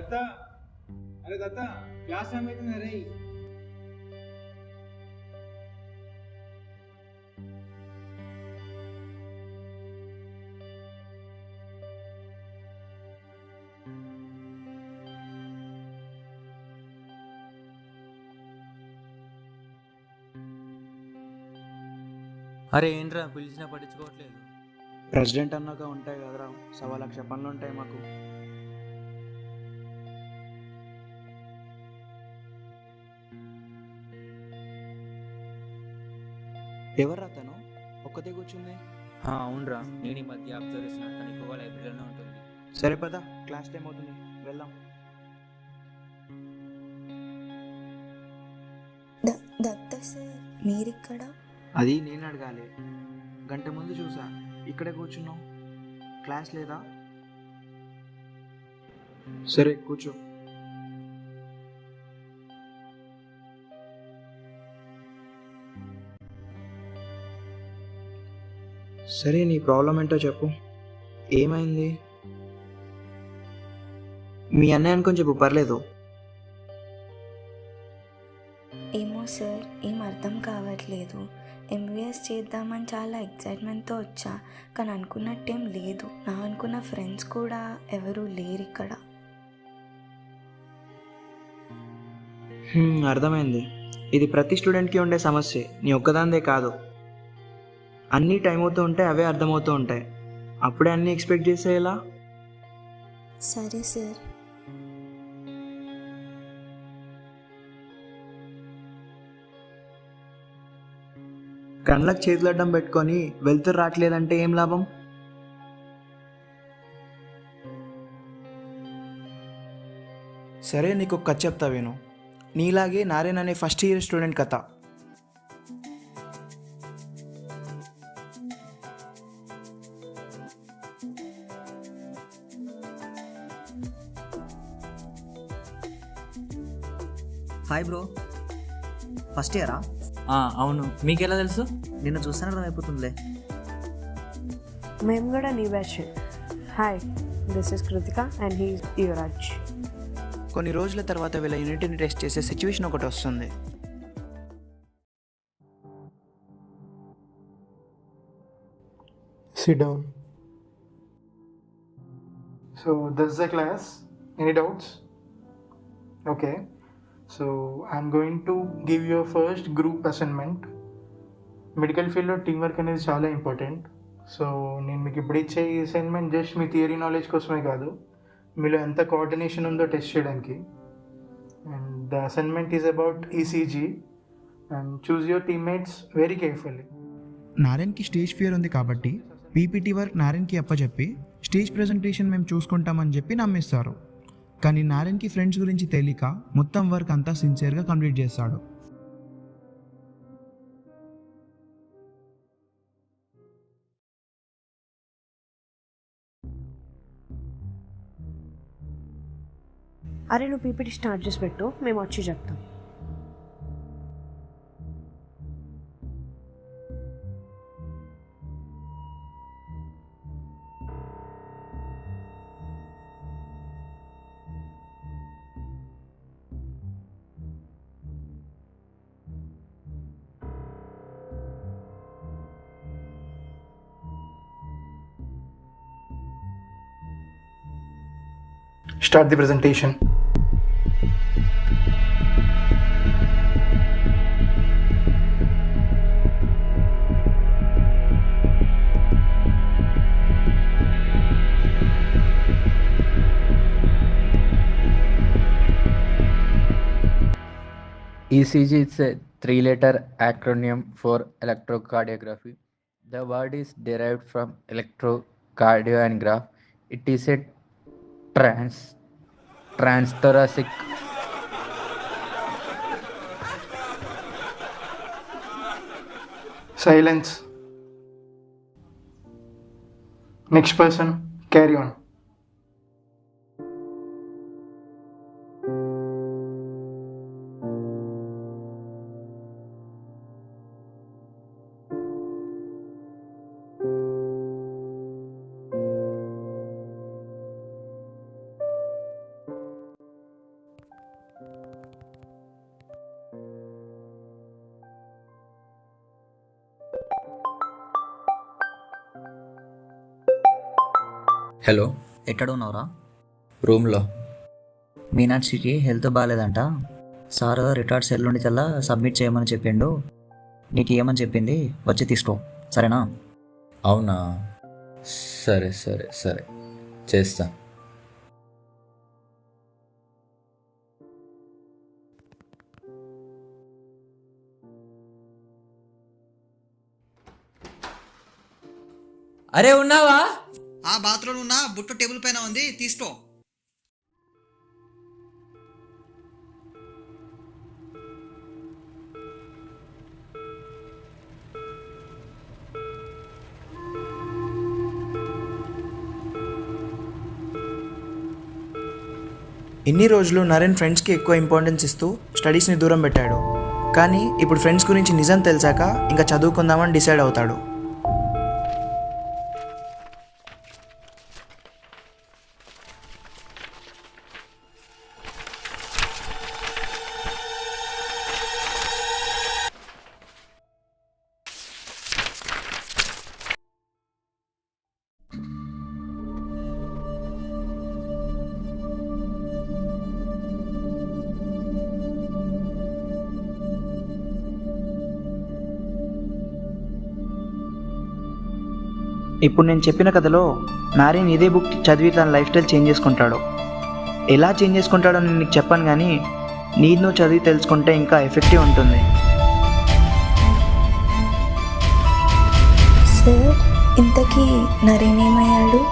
दत्ता, अरे Dutta, class time में रे. అరే ఏంట్రా పిలిచినా పట్టించుకోవట్లేదు. ప్రెసిడెంట్ అన్నాక ఉంటాయి కదరా, 1,00,000 పనులు ఉంటాయి మాకు. ఎవర్రా తను ఒక్కతే కూర్చుంది? అవునరా, నేను ఈ మధ్య అబ్జర్వ్ చేసిన తను ఎక్కువగా లైబ్రరీలోనే ఉంటుంది. సరే పద, క్లాస్ టైం అవుతుంది, వెళ్దాం. దత్త సార్ మీరిక్కడ? అది నేను అడగాలి. గంట ముందు చూసా, ఇక్కడే కూర్చున్నావు. క్లాస్ లేదా? సరే కూర్చో. సరే నీ ప్రాబ్లం ఏంటో చెప్పు. ఏమైంది? మీ అన్నయ్య అనుకొని చెప్పు, పర్లేదు. ఏమో సార్, ఏం అర్థం కావట్లేదు. ఎంబీబీఎస్ చేద్దామని చాలా ఎక్సైట్మెంట్తో వచ్చా, కానీ అనుకున్నట్టేం లేదు. నా అనుకున్న ఫ్రెండ్స్ కూడా ఎవరూ లేరు ఇక్కడ. అర్థమైంది. ఇది ప్రతి స్టూడెంట్కి ఉండే సమస్య, నీ ఒక్కదాందే కాదు. అన్నీ టైం అవుతూ ఉంటాయి, అవే అర్థమవుతూ ఉంటాయి. అప్పుడే అన్నీ ఎక్స్పెక్ట్ చేసే ఎలా? సరే సార్. కళ్ళకు చేతులు అడ్డం పెట్టుకొని వెళ్తురు రావట్లేదంటే ఏం లాభం? సరే నీకు ఒక కథ చెప్తా విను. నీలాగే నారాయణ అనే ఫస్ట్ ఇయర్ స్టూడెంట్ కథ. హాయ్ బ్రో, ఫస్ట్ ఇయరా? అవును, మీకెలా తెలుసు? నిన్ను చూస్తానే అర్థమైపోతుందిలే. మేము కూడా నీ batch. Hi, this is Krittika and he Yuvraj. కొన్ని రోజుల తర్వాత వీళ్ళ యూనిటీని టెస్ట్ చేసే సిచ్యువేషన్ ఒకటి వస్తుంది. Sit down. So this is the class. Any doubts? Okay. So I'm going to give you a first group assignment. Medical ఫీల్డ్లో టీమ్ వర్క్ అనేది చాలా ఇంపార్టెంట్. సో నేను మీకు ఇప్పుడు ఇచ్చే ఈ అసైన్మెంట్ జస్ట్ మీ థియరీ నాలెడ్జ్ కోసమే కాదు, మీలో ఎంత కోఆర్డినేషన్ ఉందో టెస్ట్ చేయడానికి. And the assignment is about ECG and choose your teammates very carefully. నారాయణకి స్టేజ్ ఫియర్ ఉంది కాబట్టి పీపీటీ వర్క్ నారాయణకి అప్పచెప్పి స్టేజ్ ప్రజెంటేషన్ మేము చూసుకుంటామని చెప్పి నమ్మిస్తారు. కానీ నారాయణకి ఫ్రెండ్స్ గురించి తెలియక మొత్తం వర్క్ అంతా సిన్సియర్గా కంప్లీట్ చేస్తాడు. అరే నువ్వు పీపీటీ స్టార్ట్ చేసి పెట్టు, మేము వచ్చి చెప్తాం. Start the presentation. ECG is a three-letter acronym for electrocardiography. The word is derived from electrocardiogram and graph. It is a transthoracic Silence. Next person, carry on. Hello, ఎక్కడ ఉన్నావురా? రూమ్లో. మీనాక్షికి హెల్త్ బాగాలేదంట. సార్ రిటార్డ్ సెల్ నుండి తెల్లా submit చేయమని చెప్పిండు. నీకు ఏమని చెప్పింది, వచ్చి తీసుకో, సరేనా? అవునా, సరే సరే సరే, చేస్తా. అరే ఉన్నావా? ఆ బాత్రూమ్ ఉన్న బుట్ట టేబుల్ పైన ఉంది, తీసుకో. ఇన్ని రోజులు నరేన్ ఫ్రెండ్స్కి ఎక్కువ ఇంపార్టెన్స్ ఇస్తూ స్టడీస్ని దూరం పెట్టాడు. కానీ ఇప్పుడు ఫ్రెండ్స్ గురించి నిజం తెలిసాక ఇంకా చదువుకుందామని డిసైడ్ అవుతాడు. ఇప్పుడు నేను చెప్పిన కథలో నారేన్ ఇదే బుక్ చదివి తన లైఫ్ స్టైల్ చేంజ్ చేసుకుంటాడు. ఎలా చేంజ్ చేసుకుంటాడో నేను నీకు చెప్పాను, కానీ నీది నువ్వు చదివి తెలుసుకుంటే ఇంకా ఎఫెక్టివ్ ఉంటుంది. సార్, ఇంతకీ నరేన్ ఏమయ్యాడు?